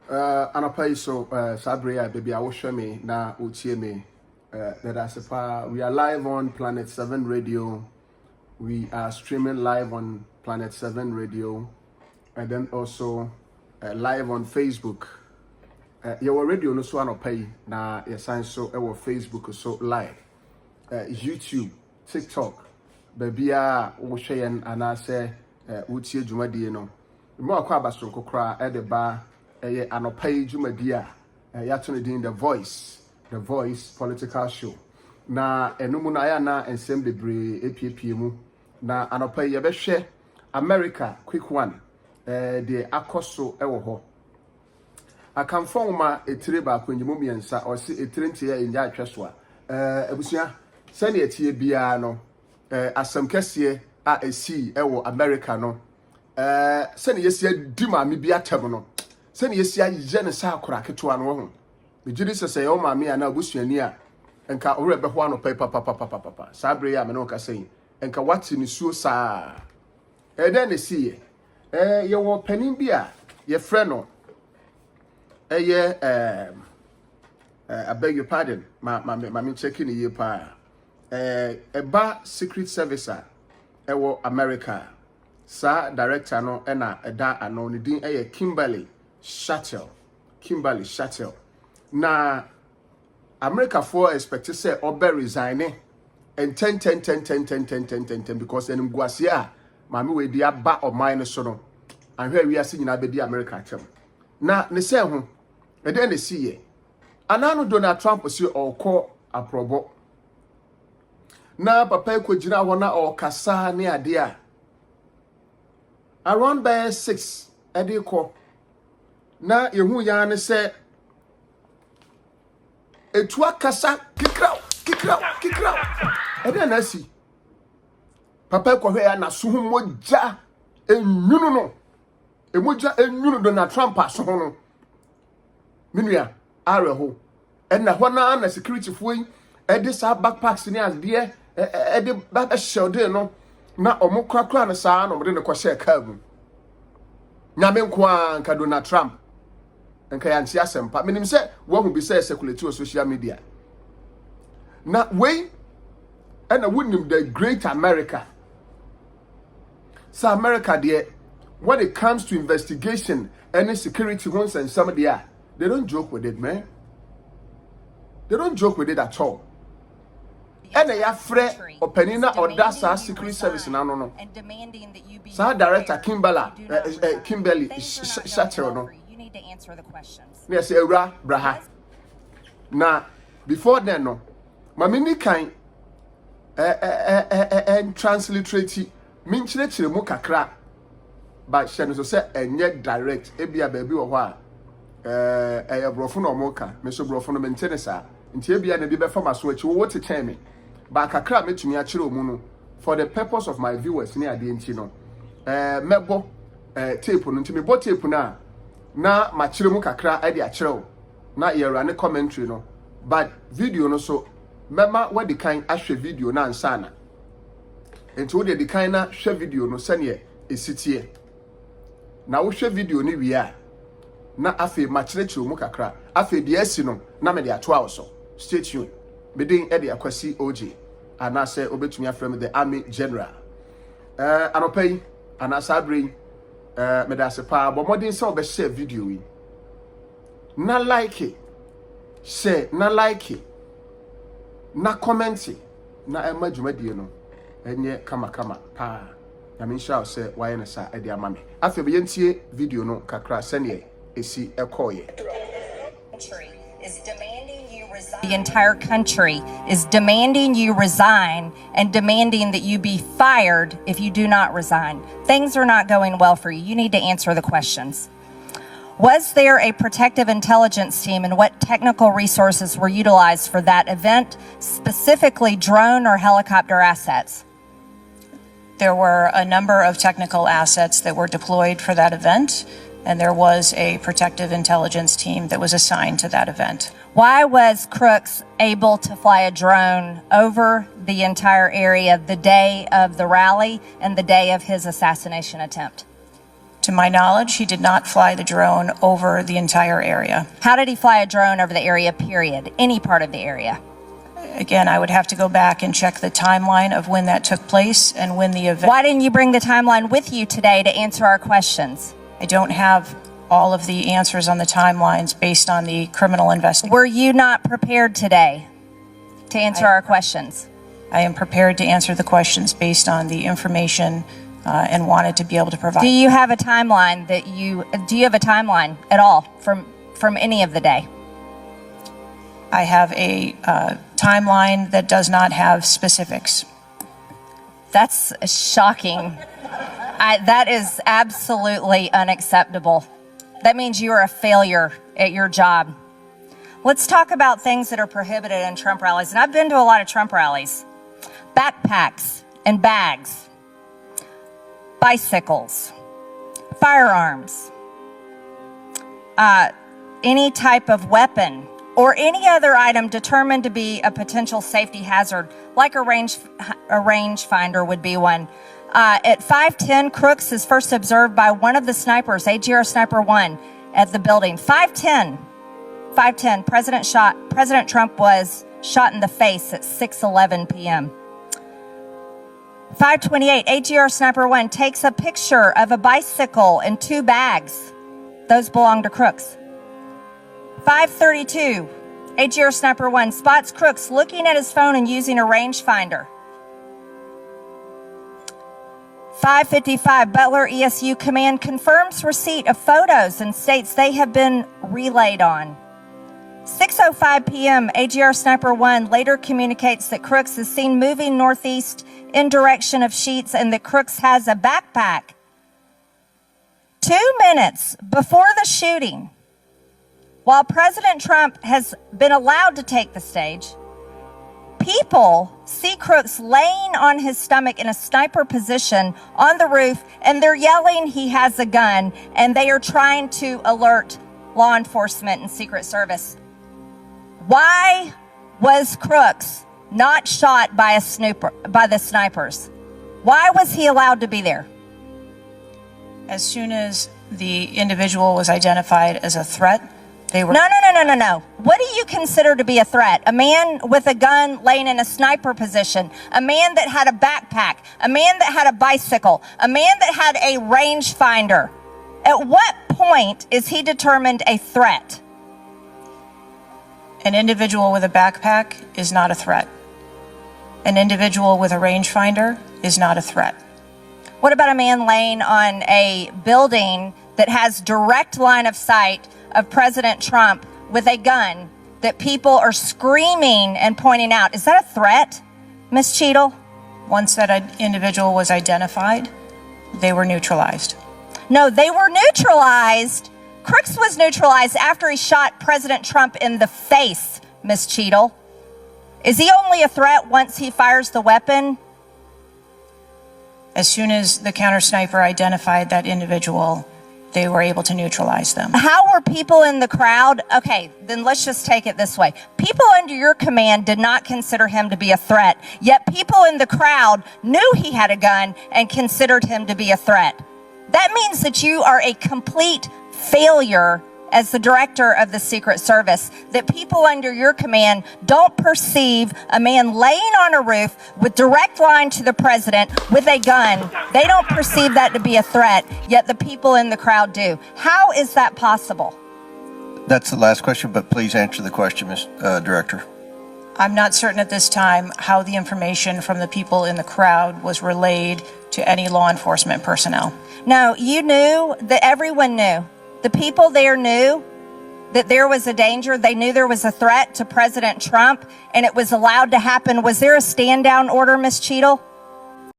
Anapai so Sabria baby I will show me na utie me. We are live on Planet 7 Radio. We are streaming live on Planet 7 Radio, and then also live on Facebook. Your radio no so anapai na your so our Facebook so live. YouTube, TikTok, baby we share and I say utie jumadi no. Mo akwa basonko kra e de ba anopai jumadi a yatone din the voice political show na enumu na ya na ensem bebre epiepie mu na anopai ye be hwe America quick one de akoso ewo ho akamfo ma etire ba kwanyimu miensa o se etire ntia enja atweso a abusua sane etie bia no asam kese a esi ewo America no sane yesi adi ma me bia tem no sane yesi aye ne sa akora ketoa no ho megiri sese yo ma me ana abusuani a enka ore be ho ano papa sabre ya me no ka sei enka wati ni suo saa den ne sie ye wo panin bia ye frɛ no I beg your pardon ma checking ye pa eba secret service ewo America sa director no na eda ano ne din Kimberly Cheadle na America for expect say obe resign and 10 because enim guase a mama we di aba o mine so no ahwe wi ase nyina be di America chem na ne se ho e de ne siye anano Donald Trump si okọ aprobo na papa ko gina ho na okasa ne ade a around by 6 ede ko na yehu ya ne se etu akasa kikraw ede na si papa ko hwe ya na so moja enwunu no emoja enwunu Donald Trump aso ho no minua areho na ho na security foi ede sa backpacks ni as de ede ba shelde no na omokrakra na saa no mde ne kwhye ka mu nyame nko anka Donald Trump enka ya ntia sempa menim se wo hu bi se circulate on social media na we na wonim the great America so America there when it comes to investigation any security ones and some there they don't joke with it, man. They don't joke with it at all. And they are free openina or that's our secret service no. And demanding that you be director Kimberly Cheadle no. You need to answer the questions. Yes, braha. Now before then no, mamini kind and transliterate mean chile mu kakra but she no say enye direct ebia baby wo ho a brofo no moka me so brofo no mentene sa nti ebia na bi be fama so achi wo te me ba kakra metumi a kire omu no for the purpose of my viewers ni ade nti no mebo tape no nti me bo tape na ma kire mu kakra ade a kire na ye run commentary no but video no so mema what the kind ahwe video na ansana nti wo de kind na hwe video no sane esitie na wo hwe video ni wi a na afi machirechiro mu kakra afi de asi no na me de atoa wo so stay tuned me din e de akwasi OJ ana se obetumi afrem the army general anopai ana sabrin me da se pa bo modin se obe share video yi na like it share na like it na comment na ema dwumadie no enye kama pa na me sha se waye na sa e de ama me afi be yentie video no kakra sene esi ekoye. The entire country is demanding you resign and demanding that you be fired if you do not resign. Things are not going well for you. You need to answer the questions. Was there a protective intelligence team, and what technical resources were utilized for that event, specifically drone or helicopter assets? There were a number of technical assets that were deployed for that event, and there was a protective intelligence team that was assigned to that event. Why was Crooks able to fly a drone over the entire area the day of the rally and the day of his assassination attempt? To my knowledge, he did not fly the drone over the entire area. How did he fly a drone over the area, period? Any part of the area? Again, I would have to go back and check the timeline of when that took place and when the event. Why didn't you bring the timeline with you today to answer our questions? I don't have all of the answers on the timelines based on the criminal investigation. Were you not prepared today to answer our questions? I am prepared to answer the questions based on the information and wanted to be able to provide. Do you have a timeline do you have a timeline at all from any of the day? I have a timeline that does not have specifics. That's shocking. That is absolutely unacceptable. That means you are a failure at your job. Let's talk about things that are prohibited in Trump rallies. And I've been to a lot of Trump rallies. Backpacks and bags, bicycles, firearms, any type of weapon or any other item determined to be a potential safety hazard, like a rangefinder would be one. At 5:10, Crooks is first observed by one of the snipers, AGR Sniper 1, at the building. 5:10, President Trump was shot in the face at 6:11 p.m. 5:28, AGR Sniper 1 takes a picture of a bicycle and 2 bags. Those belong to Crooks. 5:32, AGR Sniper 1 spots Crooks looking at his phone and using a rangefinder. 5:55, Butler ESU Command confirms receipt of photos and states they have been relayed on. 6:05 p.m., AGR Sniper 1 later communicates that Crooks is seen moving northeast in direction of Sheetz and that Crooks has a backpack. 2 minutes before the shooting, while President Trump has been allowed to take the stage, people see Crooks laying on his stomach in a sniper position on the roof, and they're yelling he has a gun, and they are trying to alert law enforcement and Secret Service. Why was Crooks not shot by the snipers? Why was he allowed to be there? As soon as the individual was identified as a threat, they were... No. What do you consider to be a threat? A man with a gun laying in a sniper position, a man that had a backpack, a man that had a bicycle, a man that had a rangefinder. At what point is he determined a threat? An individual with a backpack is not a threat. An individual with a rangefinder is not a threat. What about a man laying on a building that has direct line of sight of President Trump with a gun that people are screaming and pointing out? Is that a threat, Ms. Cheadle? Once that individual was identified, they were neutralized. No, they were neutralized. Crooks was neutralized after he shot President Trump in the face, Ms. Cheadle. Is he only a threat once he fires the weapon? As soon as the counter sniper identified that individual, they were able to neutralize them. How were people in the crowd? Okay, then let's just take it this way. People under your command did not consider him to be a threat, yet people in the crowd knew he had a gun and considered him to be a threat. That means that you are a complete failure as the director of the Secret Service, that people under your command don't perceive a man laying on a roof with direct line to the president with a gun. They don't perceive that to be a threat, yet the people in the crowd do. How is that possible? That's the last question, but please answer the question, Ms. Director. I'm not certain at this time how the information from the people in the crowd was relayed to any law enforcement personnel. No, you knew, that everyone knew. The people there knew that there was a danger. They knew there was a threat to President Trump, and it was allowed to happen. Was there a stand-down order, Ms. Cheadle?